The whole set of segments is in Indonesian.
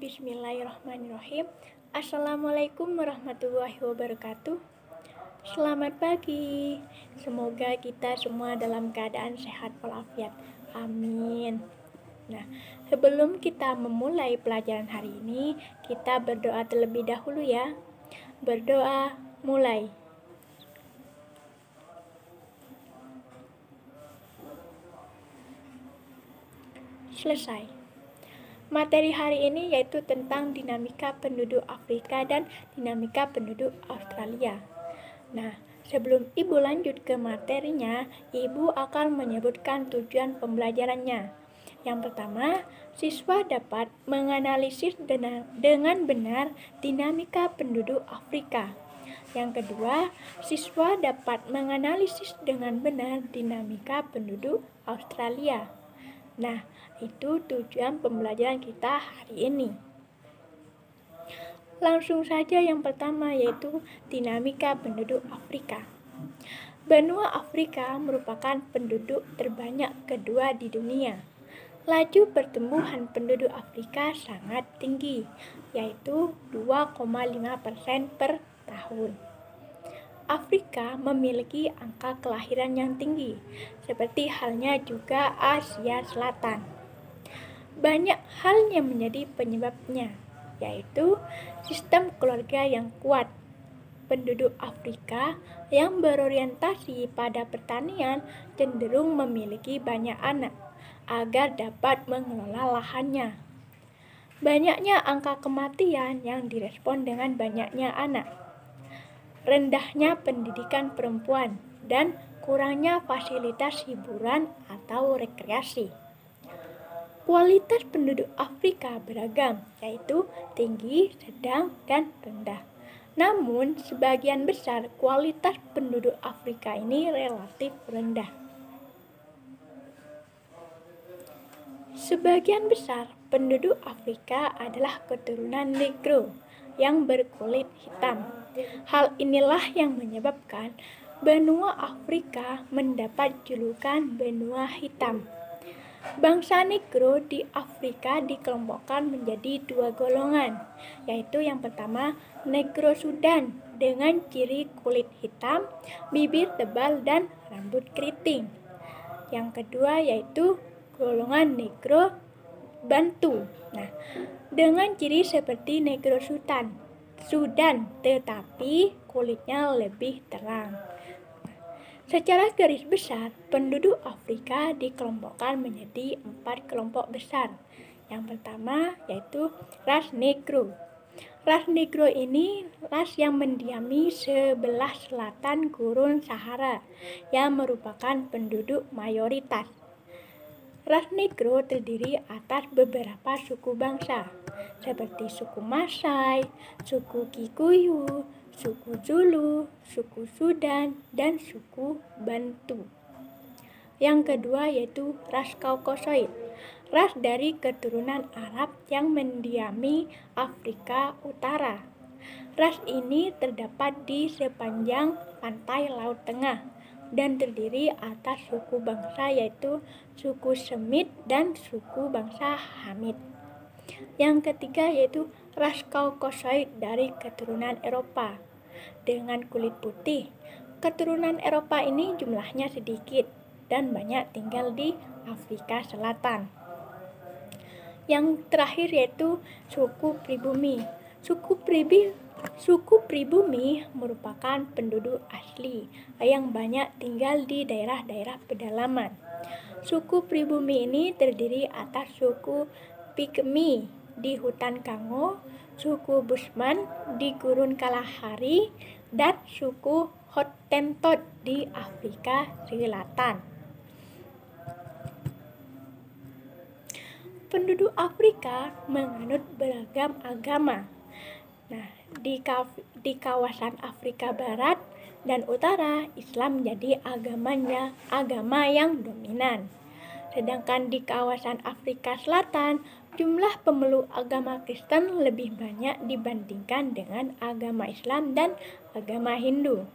Bismillahirrahmanirrahim. Assalamualaikum warahmatullahi wabarakatuh. Selamat pagi. Semoga kita semua dalam keadaan sehat walafiat. Amin. Nah, sebelum kita memulai pelajaran hari ini, kita berdoa terlebih dahulu ya. Berdoa, mulai. Selesai. Materi hari ini yaitu tentang dinamika penduduk Afrika dan dinamika penduduk Australia. Nah, sebelum Ibu lanjut ke materinya, Ibu akan menyebutkan tujuan pembelajarannya. Yang pertama, siswa dapat menganalisis dengan benar dinamika penduduk Afrika. Yang kedua, siswa dapat menganalisis dengan benar dinamika penduduk Australia. Nah, itu tujuan pembelajaran kita hari ini. Langsung saja yang pertama yaitu dinamika penduduk Afrika. Benua Afrika merupakan penduduk terbanyak kedua di dunia. Laju pertumbuhan penduduk Afrika sangat tinggi, yaitu 2,5% per tahun. Afrika memiliki angka kelahiran yang tinggi, seperti halnya juga Asia Selatan. Banyak hal yang menjadi penyebabnya, yaitu sistem keluarga yang kuat. Penduduk Afrika yang berorientasi pada pertanian cenderung memiliki banyak anak agar dapat mengelola lahannya. Banyaknya angka kematian yang direspon dengan banyaknya anak. Rendahnya pendidikan perempuan dan kurangnya fasilitas hiburan atau rekreasi. Kualitas penduduk Afrika beragam, yaitu tinggi, sedang, dan rendah. Namun, sebagian besar kualitas penduduk Afrika ini relatif rendah. Sebagian besar penduduk Afrika adalah keturunan Negro yang berkulit hitam. Hal inilah yang menyebabkan benua Afrika mendapat julukan benua hitam. Bangsa Negro di Afrika dikelompokkan menjadi dua golongan, yaitu yang pertama Negro Sudan dengan ciri kulit hitam, bibir tebal, dan rambut keriting. Yang kedua yaitu golongan Negro Bantu. Nah, dengan ciri seperti Negro Sudan, tetapi kulitnya lebih terang. Secara garis besar, penduduk Afrika dikelompokkan menjadi 4 kelompok besar. Yang pertama yaitu ras Negro. Ras Negro ini ras yang mendiami sebelah selatan gurun Sahara yang merupakan penduduk mayoritas. Ras Negro terdiri atas beberapa suku bangsa, seperti suku Masai, suku Kikuyu, suku Zulu, suku Sudan, dan suku Bantu. Yang kedua yaitu ras Kaukasoid, ras dari keturunan Arab yang mendiami Afrika Utara. Ras ini terdapat di sepanjang pantai Laut Tengah dan terdiri atas suku bangsa yaitu suku Semit dan suku bangsa Hamid. Yang ketiga yaitu ras Kaukasoid dari keturunan Eropa dengan kulit putih. Keturunan Eropa ini jumlahnya sedikit dan banyak tinggal di Afrika Selatan. Yang terakhir yaitu suku pribumi. Suku pribumi merupakan penduduk asli yang banyak tinggal di daerah-daerah pedalaman. Suku pribumi ini terdiri atas suku Pygmy di hutan Kongo, suku Bushman di gurun Kalahari, dan suku Hottentot di Afrika Selatan. Penduduk Afrika menganut beragam agama. Nah, di kawasan Afrika Barat dan Utara, Islam menjadi agama yang dominan. Sedangkan di kawasan Afrika Selatan, jumlah pemeluk agama Kristen lebih banyak dibandingkan dengan agama Islam dan agama Hindu.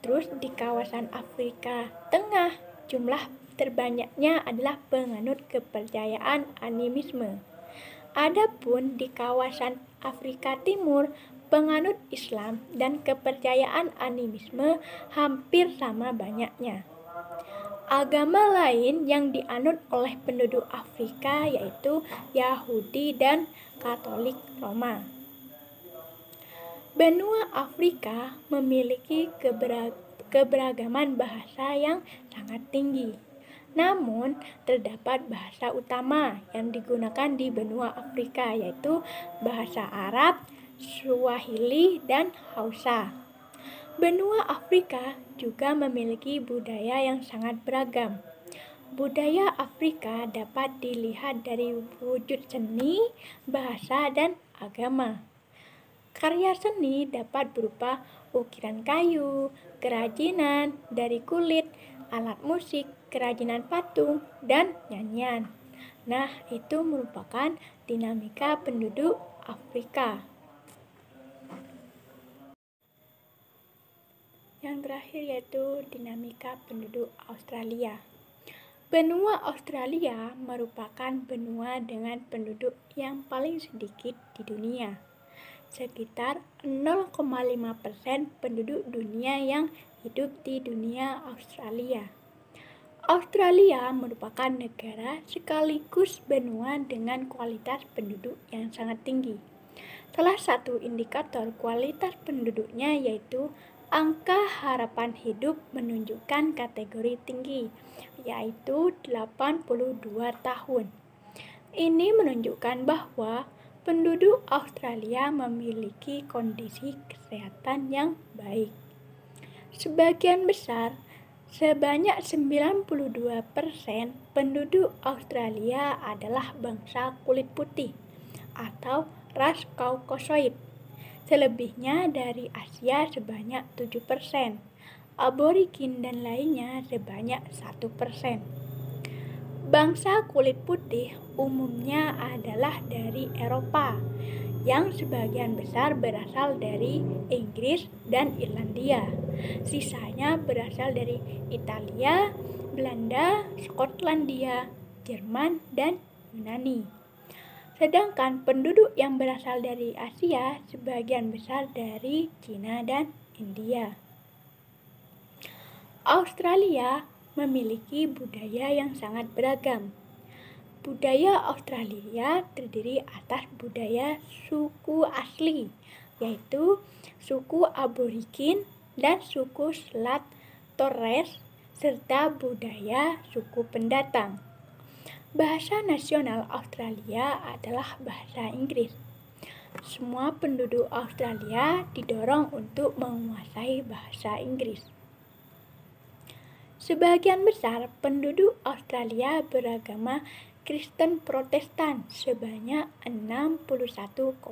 Terus di kawasan Afrika Tengah, jumlah terbanyaknya adalah penganut kepercayaan animisme. Adapun di kawasan Afrika Timur, penganut Islam dan kepercayaan animisme hampir sama banyaknya. Agama lain yang dianut oleh penduduk Afrika yaitu Yahudi dan Katolik Roma. Benua Afrika memiliki keberagaman bahasa yang sangat tinggi. Namun, terdapat bahasa utama yang digunakan di benua Afrika yaitu bahasa Arab, Swahili, dan Hausa. Benua Afrika juga memiliki budaya yang sangat beragam. Budaya Afrika dapat dilihat dari wujud seni, bahasa, dan agama. Karya seni dapat berupa ukiran kayu, kerajinan dari kulit, alat musik, kerajinan patung, dan nyanyian. Nah, itu merupakan dinamika penduduk Afrika. Yang terakhir yaitu dinamika penduduk Australia. Benua Australia merupakan benua dengan penduduk yang paling sedikit di dunia. Sekitar 0,5% penduduk dunia yang hidup di dunia Australia. Australia merupakan negara sekaligus benua dengan kualitas penduduk yang sangat tinggi. Salah satu indikator kualitas penduduknya yaitu angka harapan hidup menunjukkan kategori tinggi, yaitu 82 tahun. Ini menunjukkan bahwa penduduk Australia memiliki kondisi kesehatan yang baik. Sebagian besar, sebanyak 92% penduduk Australia adalah bangsa kulit putih atau ras Kaukasoid. Selebihnya dari Asia sebanyak 7%, aborigin dan lainnya sebanyak 1%. Bangsa kulit putih umumnya adalah dari Eropa, yang sebagian besar berasal dari Inggris dan Irlandia. Sisanya berasal dari Italia, Belanda, Skotlandia, Jerman, dan Yunani. Sedangkan penduduk yang berasal dari Asia sebagian besar dari Cina dan India. Australia memiliki budaya yang sangat beragam. Budaya Australia terdiri atas budaya suku asli, yaitu suku aborigin dan suku Selat Torres, serta budaya suku pendatang. Bahasa nasional Australia adalah bahasa Inggris. Semua penduduk Australia didorong untuk menguasai bahasa Inggris. Sebagian besar penduduk Australia beragama Kristen Protestan sebanyak 61,2%,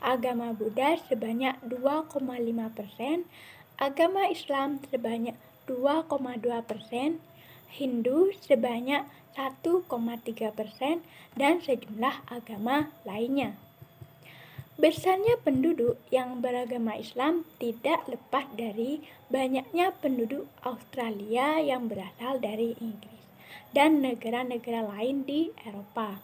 agama Buddha sebanyak 2,5%, agama Islam sebanyak 2,2%, Hindu sebanyak 1,3%, dan sejumlah agama lainnya. Besarnya penduduk yang beragama Islam tidak lepas dari banyaknya penduduk Australia yang berasal dari Inggris dan negara-negara lain di Eropa.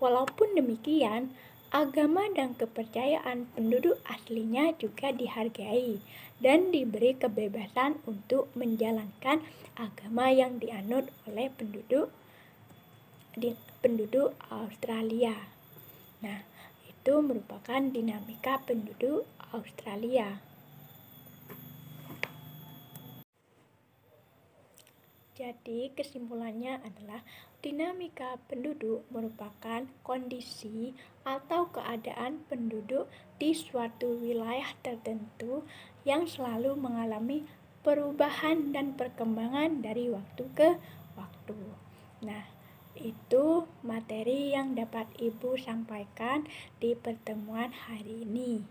Walaupun demikian, agama dan kepercayaan penduduk aslinya juga dihargai dan diberi kebebasan untuk menjalankan agama yang dianut oleh penduduk Australia. Nah, itu merupakan dinamika penduduk Australia. Jadi kesimpulannya adalah dinamika penduduk merupakan kondisi atau keadaan penduduk di suatu wilayah tertentu yang selalu mengalami perubahan dan perkembangan dari waktu ke waktu. Nah, itu materi yang dapat Ibu sampaikan di pertemuan hari ini.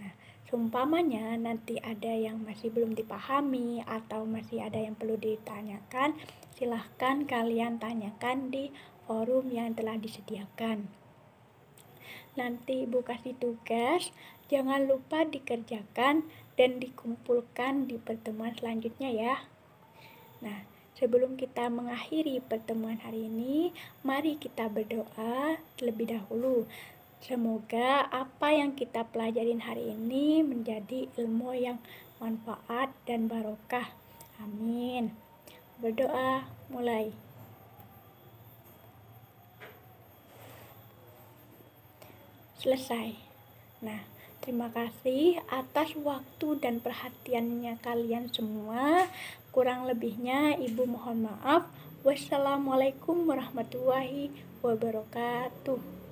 Nah, seumpamanya nanti ada yang masih belum dipahami atau masih ada yang perlu ditanyakan, silahkan kalian tanyakan di forum yang telah disediakan. Nanti Ibu kasih tugas, jangan lupa dikerjakan dan dikumpulkan di pertemuan selanjutnya ya. Nah, Sebelum kita mengakhiri pertemuan hari ini, mari kita berdoa terlebih dahulu. Semoga apa yang kita pelajarin hari ini menjadi ilmu yang manfaat dan barokah. Amin. Berdoa mulai. Selesai. Nah, terima kasih atas waktu dan perhatiannya kalian semua. Kurang lebihnya Ibu mohon maaf. Wassalamualaikum warahmatullahi wabarakatuh.